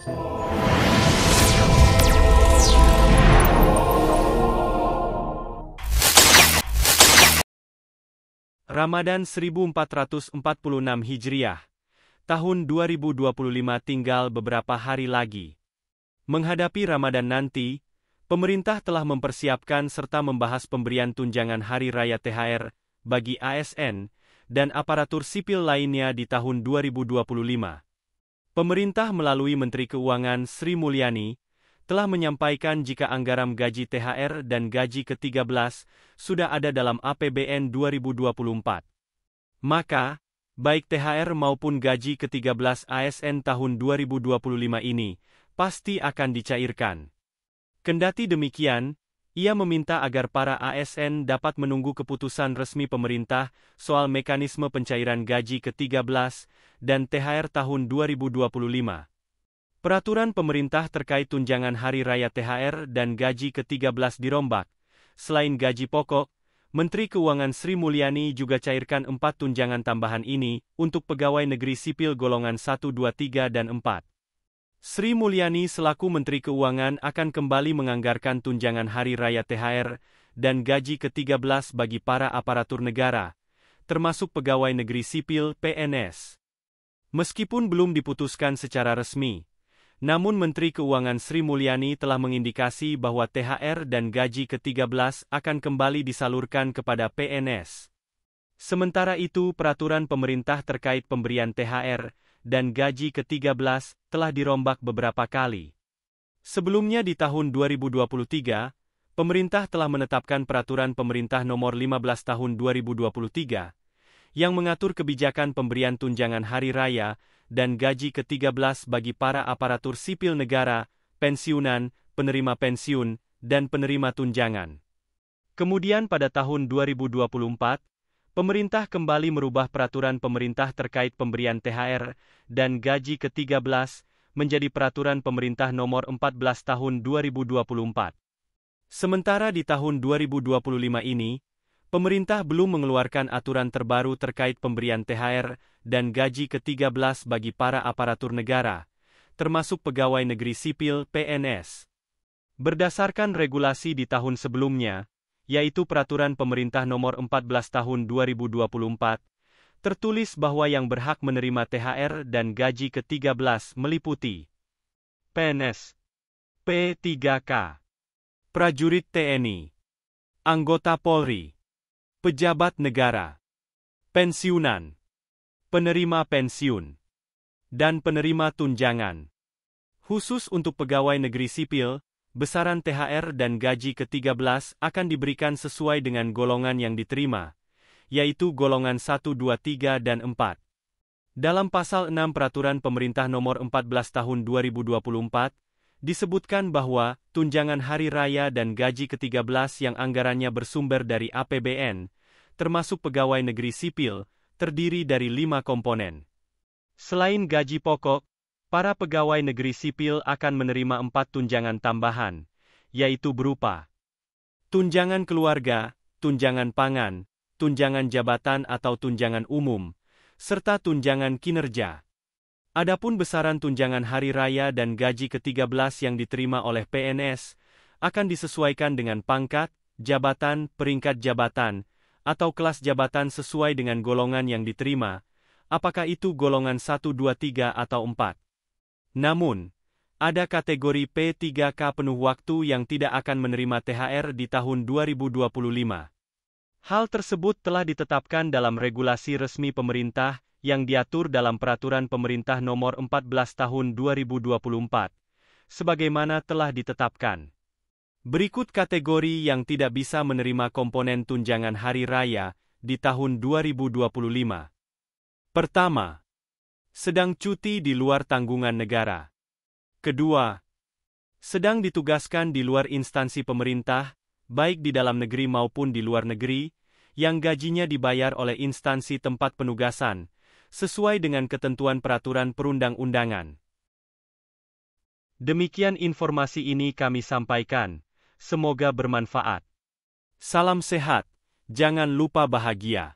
Ramadan 1446 Hijriah. Tahun 2025 tinggal beberapa hari lagi. Menghadapi Ramadan nanti, pemerintah telah mempersiapkan serta membahas pemberian tunjangan Hari Raya THR bagi ASN dan aparatur sipil lainnya di tahun 2025. Pemerintah melalui Menteri Keuangan Sri Mulyani telah menyampaikan jika anggaran gaji THR dan gaji ke-13 sudah ada dalam APBN 2024. Maka, baik THR maupun gaji ke-13 ASN tahun 2025 ini pasti akan dicairkan. Kendati demikian, ia meminta agar para ASN dapat menunggu keputusan resmi pemerintah soal mekanisme pencairan gaji ke-13 dan THR tahun 2025. Peraturan pemerintah terkait tunjangan Hari Raya THR dan gaji ke-13 dirombak. Selain gaji pokok, Menteri Keuangan Sri Mulyani juga cairkan 4 tunjangan tambahan ini untuk pegawai negeri sipil golongan 1, 2, 3, dan 4. Sri Mulyani selaku Menteri Keuangan akan kembali menganggarkan tunjangan Hari Raya THR dan gaji ke-13 bagi para aparatur negara, termasuk pegawai negeri sipil (PNS). Meskipun belum diputuskan secara resmi, namun Menteri Keuangan Sri Mulyani telah mengindikasi bahwa THR dan gaji ke-13 akan kembali disalurkan kepada PNS. Sementara itu, peraturan pemerintah terkait pemberian THR dan gaji ke-13 telah dirombak beberapa kali. Sebelumnya di tahun 2023, pemerintah telah menetapkan Peraturan Pemerintah Nomor 15 Tahun 2023 yang mengatur kebijakan pemberian tunjangan Hari Raya dan gaji ke-13 bagi para aparatur sipil negara, pensiunan, penerima pensiun, dan penerima tunjangan. Kemudian pada tahun 2024, pemerintah kembali merubah peraturan pemerintah terkait pemberian THR dan gaji ke-13 menjadi Peraturan Pemerintah Nomor 14 Tahun 2024. Sementara di tahun 2025 ini, pemerintah belum mengeluarkan aturan terbaru terkait pemberian THR dan gaji ke-13 bagi para aparatur negara, termasuk pegawai negeri sipil (PNS). Berdasarkan regulasi di tahun sebelumnya, yaitu Peraturan Pemerintah Nomor 14 Tahun 2024, tertulis bahwa yang berhak menerima THR dan gaji ke-13 meliputi PNS, P3K, prajurit TNI, anggota Polri, pejabat negara, pensiunan, penerima pensiun, dan penerima tunjangan. Khusus untuk pegawai negeri sipil, besaran THR dan gaji ke-13 akan diberikan sesuai dengan golongan yang diterima, yaitu golongan 1, 2, 3, dan 4. Dalam Pasal 6 Peraturan Pemerintah Nomor 14 Tahun 2024, disebutkan bahwa tunjangan Hari Raya dan gaji ke-13 yang anggarannya bersumber dari APBN, termasuk pegawai negeri sipil, terdiri dari 5 komponen. Selain gaji pokok, para pegawai negeri sipil akan menerima 4 tunjangan tambahan, yaitu berupa tunjangan keluarga, tunjangan pangan, tunjangan jabatan atau tunjangan umum, serta tunjangan kinerja. Adapun besaran tunjangan Hari Raya dan gaji ke-13 yang diterima oleh PNS akan disesuaikan dengan pangkat, jabatan, peringkat jabatan, atau kelas jabatan sesuai dengan golongan yang diterima, apakah itu golongan 1, 2, 3 atau 4. Namun, ada kategori P3K penuh waktu yang tidak akan menerima THR di tahun 2025. Hal tersebut telah ditetapkan dalam regulasi resmi pemerintah yang diatur dalam Peraturan Pemerintah Nomor 14 Tahun 2024, sebagaimana telah ditetapkan. Berikut kategori yang tidak bisa menerima komponen tunjangan Hari Raya di tahun 2025. Pertama, sedang cuti di luar tanggungan negara. Kedua, sedang ditugaskan di luar instansi pemerintah, baik di dalam negeri maupun di luar negeri, yang gajinya dibayar oleh instansi tempat penugasan, sesuai dengan ketentuan peraturan perundang-undangan. Demikian informasi ini kami sampaikan. Semoga bermanfaat. Salam sehat, jangan lupa bahagia.